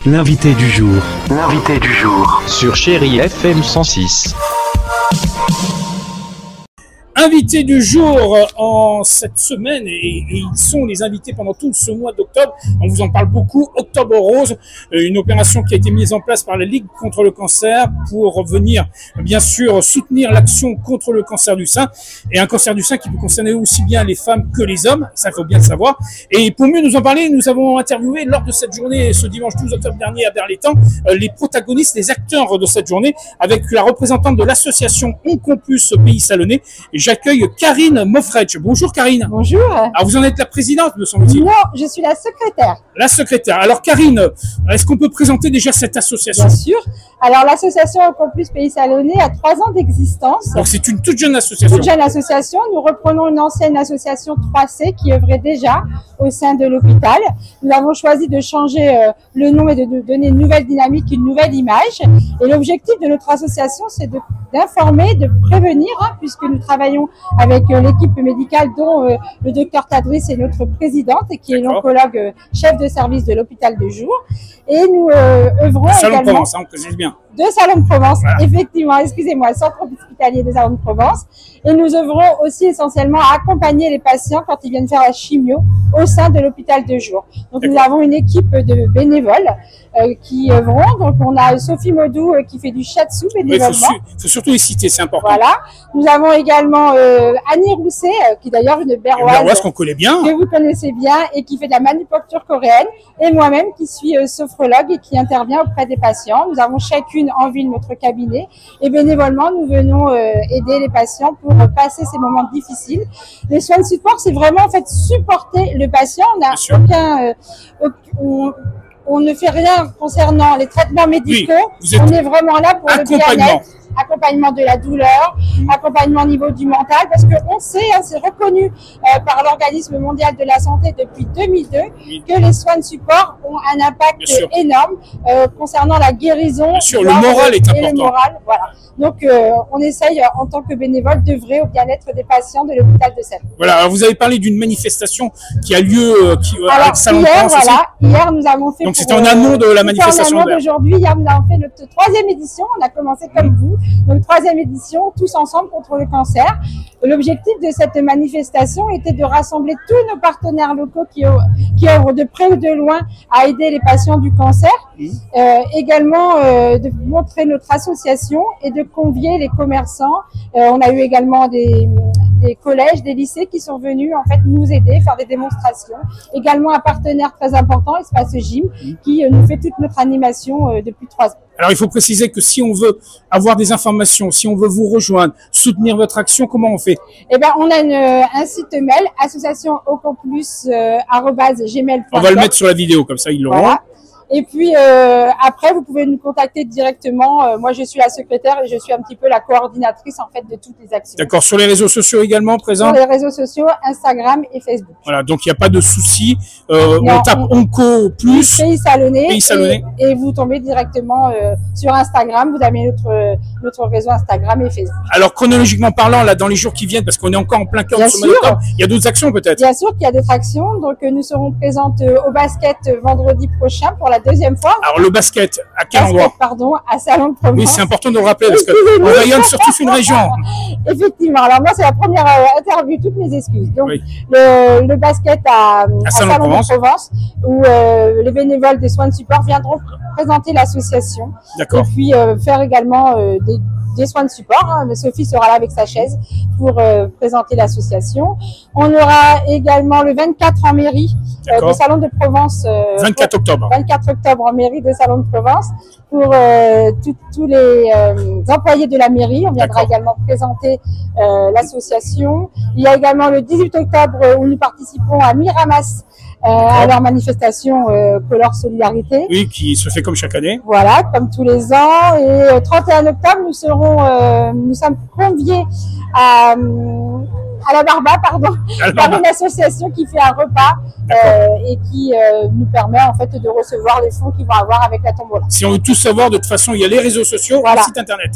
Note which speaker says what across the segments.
Speaker 1: L'invité du jour.
Speaker 2: L'invité du jour.
Speaker 1: Sur Chérie FM 106.
Speaker 3: Invités du jour en cette semaine, et ils sont les invités pendant tout ce mois d'octobre. On vous en parle beaucoup. Octobre Rose, une opération qui a été mise en place par la Ligue contre le cancer pour venir, bien sûr, soutenir l'action contre le cancer du sein. Et un cancer du sein qui peut concerner aussi bien les femmes que les hommes. Ça, il faut bien le savoir. Et pour mieux nous en parler, nous avons interviewé lors de cette journée, ce dimanche 12 octobre dernier à Berlétan, les protagonistes, les acteurs de cette journée, avec la représentante de l'association Oncoplus Pays Salonnais. J'accueille Karine Moffretch. Bonjour Karine.
Speaker 4: Bonjour.
Speaker 3: Alors vous en êtes la présidente, me semble-t-il.
Speaker 4: Non, je suis la secrétaire.
Speaker 3: La secrétaire. Alors Karine, est-ce qu'on peut présenter déjà cette association?
Speaker 4: Bien sûr. Alors l'association Oncoplus Pays Salonnais a 3 ans d'existence.
Speaker 3: Donc c'est une toute jeune association.
Speaker 4: Toute jeune association. Nous reprenons une ancienne association 3C qui œuvrait déjà au sein de l'hôpital. Nous avons choisi de changer le nom et de donner une nouvelle dynamique, une nouvelle image. Et l'objectif de notre association, c'est d'informer, de prévenir, puisque nous travaillons avec l'équipe médicale dont le docteur Tadris est notre présidente et qui est l'oncologue chef de service de l'hôpital de jour. Et nous œuvrons
Speaker 3: Salon de
Speaker 4: également...
Speaker 3: Provence, on précise bien.
Speaker 4: De Salon de Provence,
Speaker 3: voilà.
Speaker 4: Effectivement, excusez-moi, centre hospitalier de Salon de Provence. Et nous œuvrons aussi essentiellement à accompagner les patients quand ils viennent faire la chimio au sein de l'hôpital de jour. Donc nous avons une équipe de bénévoles qui œuvront. Donc on a Sophie Modou qui fait du shiatsu bénévolement.
Speaker 3: Il faut surtout les citer, c'est important.
Speaker 4: Voilà. Nous avons également Annie Rousset, qui d'ailleurs une berroise
Speaker 3: qu'on connaît bien,
Speaker 4: que vous connaissez bien et qui fait de la manufacture coréenne. Et moi-même qui suis sophrologue et qui intervient auprès des patients. Nous avons chacune en ville notre cabinet et bénévolement nous venons aider les patients pour passer ces moments difficiles. Les soins de support, c'est vraiment en fait supporter le patient. On n'a on ne fait rien concernant les traitements médicaux.
Speaker 3: Oui,
Speaker 4: on est vraiment là pour le bien-être. Accompagnement de la douleur, accompagnement au niveau du mental, parce qu'on sait, c'est reconnu par l'Organisme mondial de la santé depuis 2002, que les soins de support ont un impact énorme concernant la guérison.
Speaker 3: Bien sûr, le moral est important.
Speaker 4: Et le moral, voilà. Donc, on essaye en tant que bénévole d'œuvrer au bien-être des patients de l'hôpital de Sèvres.
Speaker 3: Voilà, alors vous avez parlé d'une manifestation qui a lieu
Speaker 4: alors, hier, nous avons fait...
Speaker 3: Donc, c'était en amont de la manifestation.
Speaker 4: En amont d'aujourd'hui, hier, nous avons fait notre 3e édition. On a commencé comme vous. Donc, 3e édition, tous ensemble contre le cancer. L'objectif de cette manifestation était de rassembler tous nos partenaires locaux qui œuvrent de près ou de loin à aider les patients du cancer. Également, de montrer notre association et de convier les commerçants. On a eu également des collèges, des lycées qui sont venus en fait nous aider, faire des démonstrations. Également un partenaire très important, Espace Gym, qui nous fait toute notre animation depuis 3 ans.
Speaker 3: Alors, il faut préciser que si on veut avoir des informations, si on veut vous rejoindre, soutenir votre action, comment on fait?
Speaker 4: Eh ben, on a un site mail, associationoncoplus@gmail.com.
Speaker 3: On va le mettre sur la vidéo, comme ça, ils l'auront.
Speaker 4: Voilà. Et puis, après, vous pouvez nous contacter directement. Moi, je suis la secrétaire et je suis un petit peu la coordinatrice, en fait, de toutes les actions.
Speaker 3: D'accord. Sur les réseaux sociaux également, présent?
Speaker 4: Sur les réseaux sociaux, Instagram et Facebook.
Speaker 3: Voilà. Donc, il n'y a pas de souci. On tape Oncoplus
Speaker 4: Pays Salonnais.
Speaker 3: Pays Salonnais.
Speaker 4: Et vous tombez directement sur Instagram. Vous avez notre réseau Instagram et Facebook.
Speaker 3: Alors, chronologiquement parlant, là, dans les jours qui viennent, parce qu'on est encore en plein cœur de ce mois d'octobre, il y a d'autres actions peut-être?
Speaker 4: Bien sûr qu'il y a d'autres actions. Donc, nous serons présentes au basket vendredi prochain pour la 2e fois.
Speaker 3: Alors, le basket, à quel endroit?
Speaker 4: Pardon, à Salon de Provence.
Speaker 3: Oui, c'est important de le rappeler parce qu'on rayonne sur toute une région.
Speaker 4: Effectivement. Alors, moi, c'est la première interview, toutes mes excuses. Donc, le basket à Salon de Provence, où les bénévoles des soins de support viendront présenter l'association.
Speaker 3: D'accord.
Speaker 4: Et puis, faire également des soins de support. Sophie sera là avec sa chaise pour présenter l'association. On aura également le 24 en mairie de Salon de Provence.
Speaker 3: 24 octobre.
Speaker 4: 24 octobre en mairie de Salon de Provence pour tous les employés de la mairie. On viendra également présenter l'association. Il y a également le 18 octobre où nous participons à Miramas. À leur manifestation Color Solidarité.
Speaker 3: Oui, qui se fait comme chaque année.
Speaker 4: Voilà, comme tous les ans. Et 31 octobre, nous sommes conviés à la Barba, par une association qui fait un repas et qui nous permet en fait de recevoir les fonds qu'ils vont avoir avec la tombola.
Speaker 3: Si on veut tout savoir, de toute façon, il y a les réseaux sociaux, le site internet.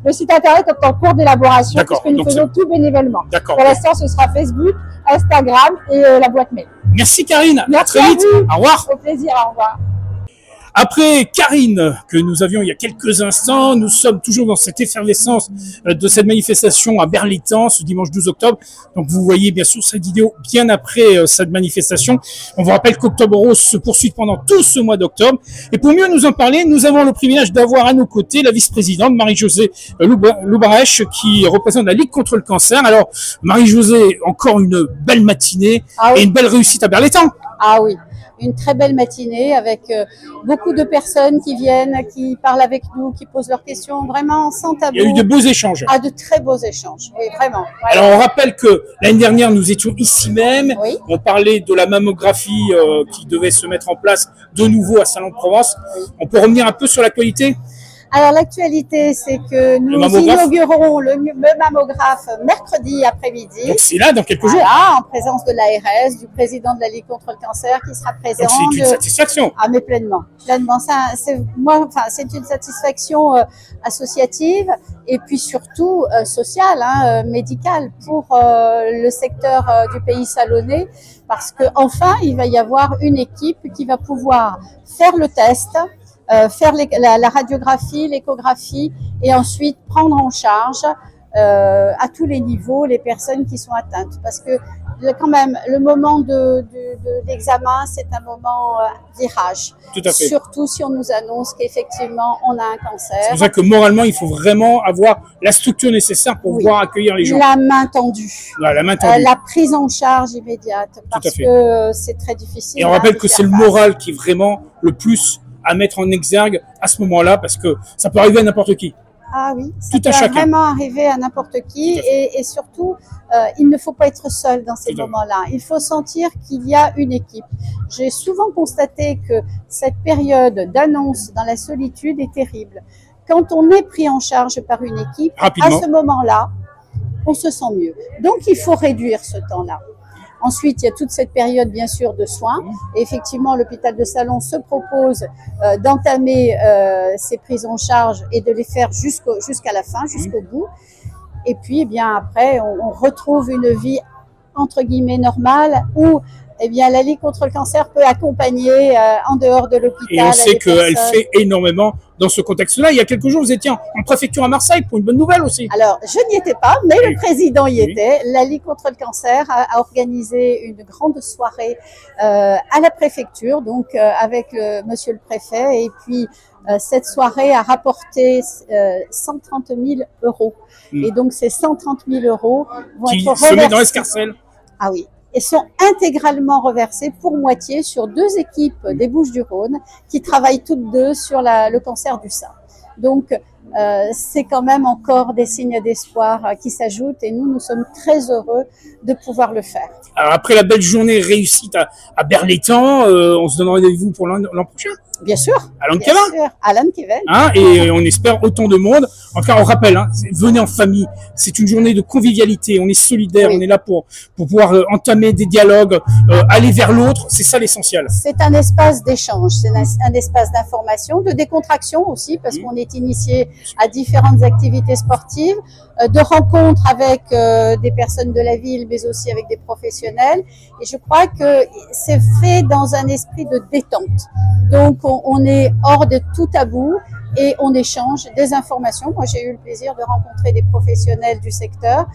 Speaker 4: Le site internet est en cours d'élaboration puisque nous faisons tout bénévolement. Pour l'instant, ce sera Facebook, Instagram et la boîte mail.
Speaker 3: Merci Karine.
Speaker 4: Merci
Speaker 3: à très vite. Au revoir.
Speaker 4: Au plaisir. Au revoir.
Speaker 3: Après Karine, que nous avions il y a quelques instants, nous sommes toujours dans cette effervescence de cette manifestation à Berlétan, ce dimanche 12 octobre. Donc vous voyez bien sûr cette vidéo bien après cette manifestation. On vous rappelle qu'Octobre Rose se poursuit pendant tout ce mois d'octobre. Et pour mieux nous en parler, nous avons le privilège d'avoir à nos côtés la vice-présidente Marie-Josée Loubarèche, qui représente la Ligue contre le cancer. Alors Marie-Josée, encore une belle matinée et une belle réussite à Berlétan.
Speaker 2: Ah oui, une très belle matinée avec beaucoup de personnes qui viennent, qui parlent avec nous, qui posent leurs questions, vraiment sans tabou.
Speaker 3: Il y a eu de beaux échanges.
Speaker 2: Ah, de très beaux échanges, oui, vraiment.
Speaker 3: Alors on rappelle que l'année dernière, nous étions ici même.
Speaker 2: Oui.
Speaker 3: On parlait de la mammographie qui devait se mettre en place de nouveau à Salon-de-Provence. On peut revenir un peu sur l'actualité ?
Speaker 2: Alors l'actualité, c'est que nous inaugurerons le mammographe mercredi après-midi.
Speaker 3: Donc c'est là dans quelques jours.
Speaker 2: En présence de l'ARS, du président de la Ligue contre le cancer qui sera présent.
Speaker 3: Donc c'est une satisfaction.
Speaker 2: Ah mais pleinement. C'est une satisfaction associative et puis surtout sociale, médicale pour le secteur du pays salonnais, parce que enfin il va y avoir une équipe qui va pouvoir faire le test, faire la radiographie, l'échographie et ensuite prendre en charge à tous les niveaux les personnes qui sont atteintes. Parce que quand même, le moment de l'examen, c'est un moment virage.
Speaker 3: Tout à fait.
Speaker 2: Surtout si on nous annonce qu'effectivement, on a un cancer.
Speaker 3: C'est pour ça que moralement, il faut vraiment avoir la structure nécessaire pour pouvoir accueillir les gens.
Speaker 2: La main tendue.
Speaker 3: La main tendue.
Speaker 2: La prise en charge immédiate. Parce que c'est très difficile.
Speaker 3: Et on rappelle que c'est le moral qui est vraiment le plus à mettre en exergue à ce moment-là, parce que ça peut arriver à n'importe qui.
Speaker 2: Ah oui, ça peut vraiment arriver à n'importe qui et surtout, il ne faut pas être seul dans ces moments-là. Il faut sentir qu'il y a une équipe. J'ai souvent constaté que cette période d'annonce dans la solitude est terrible. Quand on est pris en charge par une équipe, à ce moment-là, on se sent mieux. Donc, il faut réduire ce temps-là. Ensuite, il y a toute cette période, bien sûr, de soins. Et effectivement, l'hôpital de Salon se propose d'entamer ces prises en charge et de les faire jusqu'à la fin, jusqu'au bout. Et puis, eh bien, après, on retrouve une vie, entre guillemets, normale où eh bien, la Ligue contre le cancer peut accompagner en dehors de l'hôpital.
Speaker 3: Et on sait qu'elle fait énormément dans ce contexte-là. Il y a quelques jours, vous étiez en préfecture à Marseille pour une bonne nouvelle aussi.
Speaker 2: Alors, je n'y étais pas, mais le président y était. La Ligue contre le cancer a organisé une grande soirée à la préfecture, donc avec monsieur le préfet. Et puis, cette soirée a rapporté 130 000 €. Et donc, ces 130 000 € vont être reversés.
Speaker 3: Qui se mettent dans l'escarcelle.
Speaker 2: Ah oui. Et sont intégralement reversés pour moitié sur 2 équipes des Bouches-du-Rhône qui travaillent toutes deux sur le cancer du sein. Donc, c'est quand même encore des signes d'espoir qui s'ajoutent et nous sommes très heureux de pouvoir le faire.
Speaker 3: Alors après la belle journée réussite à Berlétan, on se donne rendez-vous pour l'an prochain.
Speaker 2: Bien sûr.
Speaker 3: Alan Kevin.
Speaker 2: Alan Kevin.
Speaker 3: Et on espère autant de monde. En tout cas, on rappelle, venez en famille. C'est une journée de convivialité. On est solidaires. On est là pour pouvoir entamer des dialogues, aller vers l'autre. C'est ça l'essentiel.
Speaker 2: C'est un espace d'échange. C'est un espace d'information, de décontraction aussi, parce qu'on est initié à différentes activités sportives, de rencontres avec des personnes de la ville, mais aussi avec des professionnels. Et je crois que c'est fait dans un esprit de détente. Donc, on est hors de tout tabou et on échange des informations. Moi, j'ai eu le plaisir de rencontrer des professionnels du secteur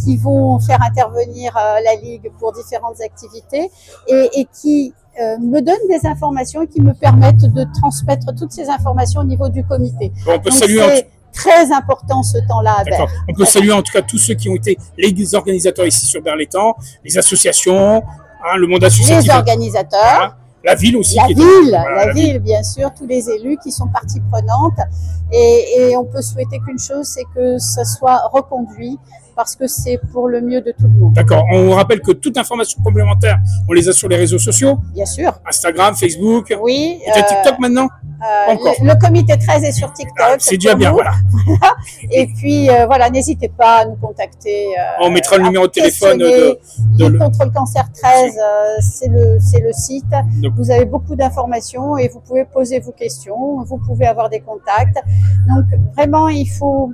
Speaker 2: qui vont faire intervenir la Ligue pour différentes activités et qui me donnent des informations et qui me permettent de transmettre toutes ces informations au niveau du comité.
Speaker 3: Bon, on peut
Speaker 2: donc,
Speaker 3: saluer
Speaker 2: très important ce temps-là à Berre.
Speaker 3: On peut saluer en tout cas tous ceux qui ont été les organisateurs ici sur Berlétan, les associations, le monde associatif.
Speaker 2: Les organisateurs.
Speaker 3: La ville aussi.
Speaker 2: La ville, bien sûr, tous les élus qui sont partie prenante. Et on peut souhaiter qu'une chose, c'est que ça soit reconduit parce que c'est pour le mieux de tout le monde.
Speaker 3: D'accord. On rappelle que toute information complémentaire, on les a sur les réseaux sociaux.
Speaker 2: Bien sûr.
Speaker 3: Instagram, Facebook.
Speaker 2: Oui.
Speaker 3: Et TikTok maintenant.
Speaker 2: Le comité 13 est sur TikTok.
Speaker 3: C'est déjà bien, voilà.
Speaker 2: Et puis, voilà, n'hésitez pas à nous contacter.
Speaker 3: On mettra le numéro de téléphone
Speaker 2: Lutte contre le cancer 13, c'est le site. Donc, vous avez beaucoup d'informations et vous pouvez poser vos questions. Vous pouvez avoir des contacts. Donc, vraiment, il faut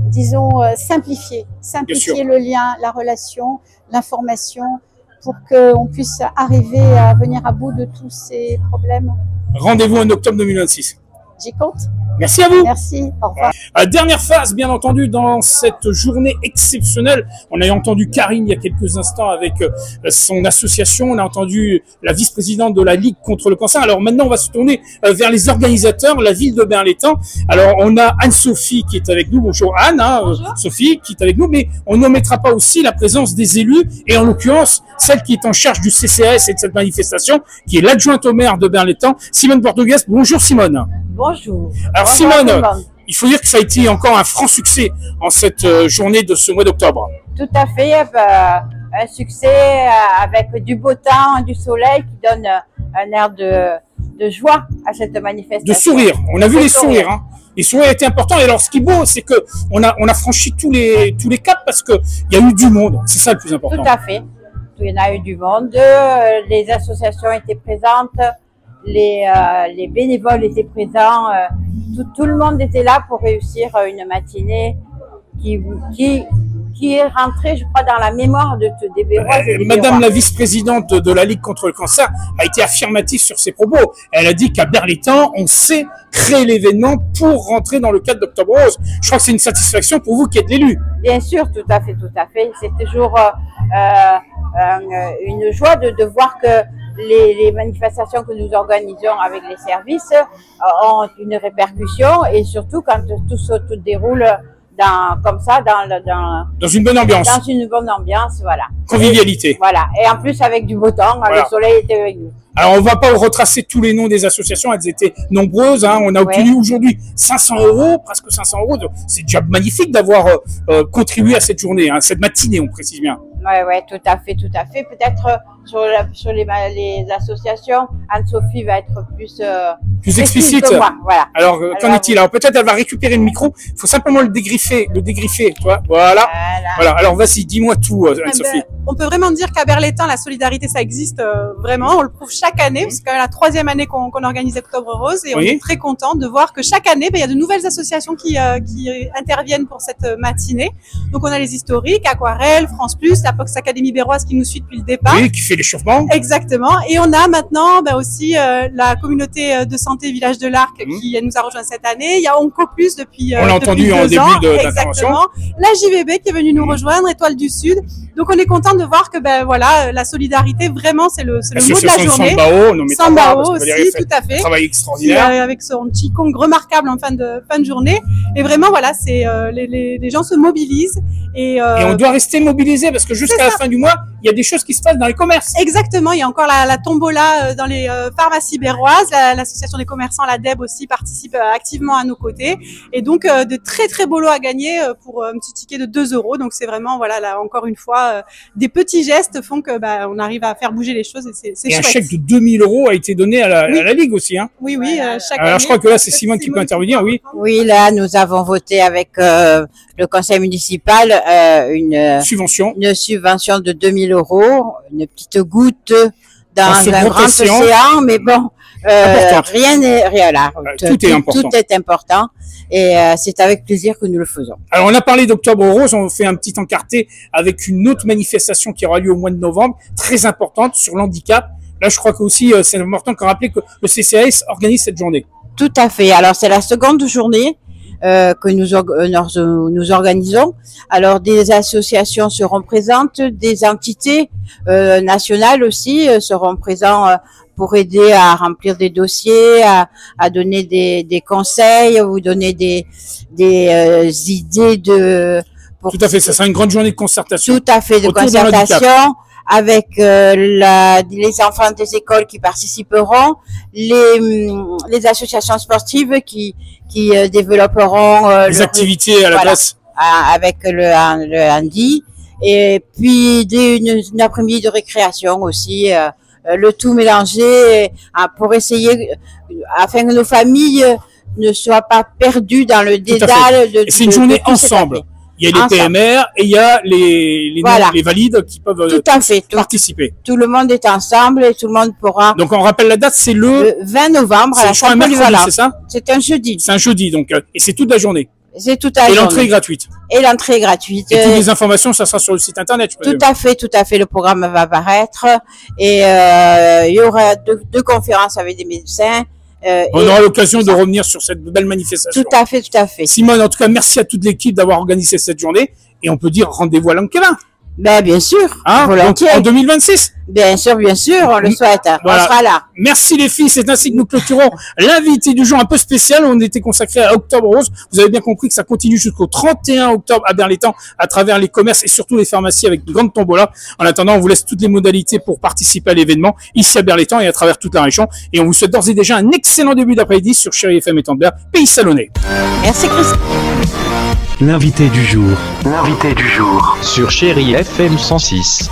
Speaker 2: disons, simplifier le lien, la relation, l'information pour qu'on puisse arriver à venir à bout de tous ces problèmes.
Speaker 3: Rendez-vous en octobre 2026.
Speaker 2: J'y compte.
Speaker 3: Merci à vous.
Speaker 2: Merci, au revoir.
Speaker 3: Dernière phase, bien entendu, dans cette journée exceptionnelle. On a entendu Karine il y a quelques instants avec son association. On a entendu la vice-présidente de la Ligue contre le cancer. Alors maintenant, on va se tourner vers les organisateurs, la ville de Berlétan. Alors, on a Anne-Sophie qui est avec nous. Bonjour Anne, hein, bonjour. Sophie qui est avec nous. Mais on n'omettra pas aussi la présence des élus et en l'occurrence, celle qui est en charge du CCAS et de cette manifestation, qui est l'adjointe au maire de Berlétan, Simone Portugues. Bonjour Simone.
Speaker 5: Bonjour.
Speaker 3: Alors Simone, il faut dire que ça a été encore un franc succès en cette journée de ce mois d'octobre.
Speaker 5: Tout à fait, un succès avec du beau temps, du soleil qui donne un air de joie à cette manifestation.
Speaker 3: De sourire, on a vu les sourires. Hein. Les sourires étaient importants et alors ce qui est beau, c'est que on a franchi tous les caps parce que il y a eu du monde, c'est ça le plus important.
Speaker 5: Tout à fait, il y en a eu du monde, les associations étaient présentes. Les bénévoles étaient présents, tout le monde était là pour réussir une matinée qui est rentrée, je crois, dans la mémoire des Béroises.
Speaker 3: Madame la vice-présidente de la Ligue contre le cancer a été affirmative sur ses propos. Elle a dit qu'à Berlétan, on sait créer l'événement pour rentrer dans le cadre d'Octobre Rose. Je crois que c'est une satisfaction pour vous qui êtes l'élu.
Speaker 5: Bien sûr, tout à fait. C'est toujours une joie de voir que les manifestations que nous organisons avec les services ont une répercussion et surtout quand tout se déroule dans
Speaker 3: une bonne ambiance.
Speaker 5: Dans une bonne ambiance, voilà.
Speaker 3: Convivialité.
Speaker 5: Voilà. Et en plus avec du beau temps, voilà. Le soleil était avec nous.
Speaker 3: Alors on va pas retracer tous les noms des associations, elles étaient nombreuses. Hein. On a obtenu aujourd'hui 500 €, presque 500 €. C'est déjà magnifique d'avoir contribué à cette journée, hein, cette matinée, on précise bien.
Speaker 5: Ouais, tout à fait. Peut-être sur les associations, Anne-Sophie va être plus
Speaker 3: explicite.
Speaker 5: Que moi. Voilà.
Speaker 3: Alors qu'en est-il? Alors peut-être elle va récupérer le micro. Il faut simplement le dégriffer, toi. Voilà. Alors vas-y, dis-moi tout, Anne-Sophie.
Speaker 6: On peut vraiment dire qu'à Berlétan, la solidarité, ça existe vraiment. On le prouve chaque année. C'est quand même la 3e année qu'on organise Octobre Rose et on est très content de voir que chaque année, il y a de nouvelles associations qui interviennent pour cette matinée. Donc on a les historiques, Aquarelle, France Plus, la Pox Académie Béroise qui nous suit depuis le départ.
Speaker 3: Oui, qui fait l'échauffement.
Speaker 6: Exactement. Et on a maintenant aussi la communauté de santé Village de l'Arc qui nous a rejoint cette année. Il y a Onco Plus depuis
Speaker 3: on l'a entendu en début d'intervention.
Speaker 6: Exactement. La JVB qui est venue nous rejoindre, Étoile du Sud. Donc on est content de voir que la solidarité vraiment c'est le mot de la journée. Sambao aussi, tout à fait.
Speaker 3: Travail extraordinaire
Speaker 6: avec son petit congue remarquable en fin de journée. Et vraiment c'est les gens se mobilisent et
Speaker 3: on doit rester mobilisé parce que jusqu'à la fin du mois, il y a des choses qui se passent dans les commerces.
Speaker 6: Exactement, il y a encore la tombola dans les pharmacies béroises, l'association des commerçants, la DEB aussi participe activement à nos côtés et donc de très très beaux lots à gagner pour un petit ticket de 2 €. Donc c'est vraiment là encore une fois des petits gestes font que on arrive à faire bouger les choses et c'est chouette.
Speaker 3: Un chèque de 2000 € a été donné à la Ligue aussi, hein.
Speaker 6: Oui, chaque
Speaker 3: année. Alors je crois que là c'est Simone qui peut intervenir, oui.
Speaker 5: Oui, là nous avons voté avec le conseil municipal une subvention de 2000 €, une petite goutte dans un grand océan, mais bon, rien là.
Speaker 3: Tout est important.
Speaker 5: Tout est important et c'est avec plaisir que nous le faisons.
Speaker 3: Alors on a parlé d'Octobre Rose, on fait un petit encarté avec une autre manifestation qui aura lieu au mois de novembre, très importante sur l'handicap. Là je crois que aussi c'est important de rappeler que le CCAS organise cette journée.
Speaker 5: Tout à fait. Alors c'est la seconde journée que nous organisons. Alors des associations seront présentes, des entités nationales aussi seront présentes pour aider à remplir des dossiers, à donner des conseils, vous donner des idées
Speaker 3: Tout à fait, ça sera une grande journée de concertation.
Speaker 5: Tout à fait, de concertation avec les enfants des écoles qui participeront, les associations sportives qui développeront
Speaker 3: les activités à la place
Speaker 5: avec le handi et puis une après-midi de récréation aussi, le tout mélangé pour essayer afin que nos familles ne soient pas perdues dans le dédale
Speaker 3: c'est une journée ensemble. Il y a les PMR et il y a les valides qui peuvent participer.
Speaker 5: Tout le monde est ensemble et tout le monde pourra.
Speaker 3: Donc on rappelle la date, c'est le
Speaker 5: 20 novembre à la salle polyvalente.
Speaker 3: C'est ça?
Speaker 5: C'est un jeudi.
Speaker 3: C'est un jeudi donc et c'est toute la journée.
Speaker 5: C'est tout à fait.
Speaker 3: Et l'entrée est gratuite.
Speaker 5: Et l'entrée est gratuite.
Speaker 3: Et toutes les informations, ça sera sur le site internet.
Speaker 5: Tout à fait. Le programme va apparaître et il y aura deux conférences avec des médecins.
Speaker 3: On aura l'occasion de revenir sur cette belle manifestation.
Speaker 5: Tout à fait.
Speaker 3: Simone, en tout cas, merci à toute l'équipe d'avoir organisé cette journée. Et on peut dire rendez-vous à Lanquelin.
Speaker 5: Ben, bien sûr.
Speaker 3: Volontiers. En 2026.
Speaker 5: Bien sûr, on le souhaite.
Speaker 3: Voilà.
Speaker 5: On sera là.
Speaker 3: Merci les filles, c'est ainsi que nous clôturons l'invité du jour un peu spécial. On était consacré à Octobre Rose. Vous avez bien compris que ça continue jusqu'au 31 octobre à Berlétan à travers les commerces et surtout les pharmacies avec une grande tombola. En attendant, on vous laisse toutes les modalités pour participer à l'événement ici à Berlétan et à travers toute la région. Et on vous souhaite d'ores et déjà un excellent début d'après-midi sur Chérie FM et Tendebert, pays salonnais.
Speaker 5: Merci Christophe.
Speaker 1: L'invité du jour sur Chérie FM 106.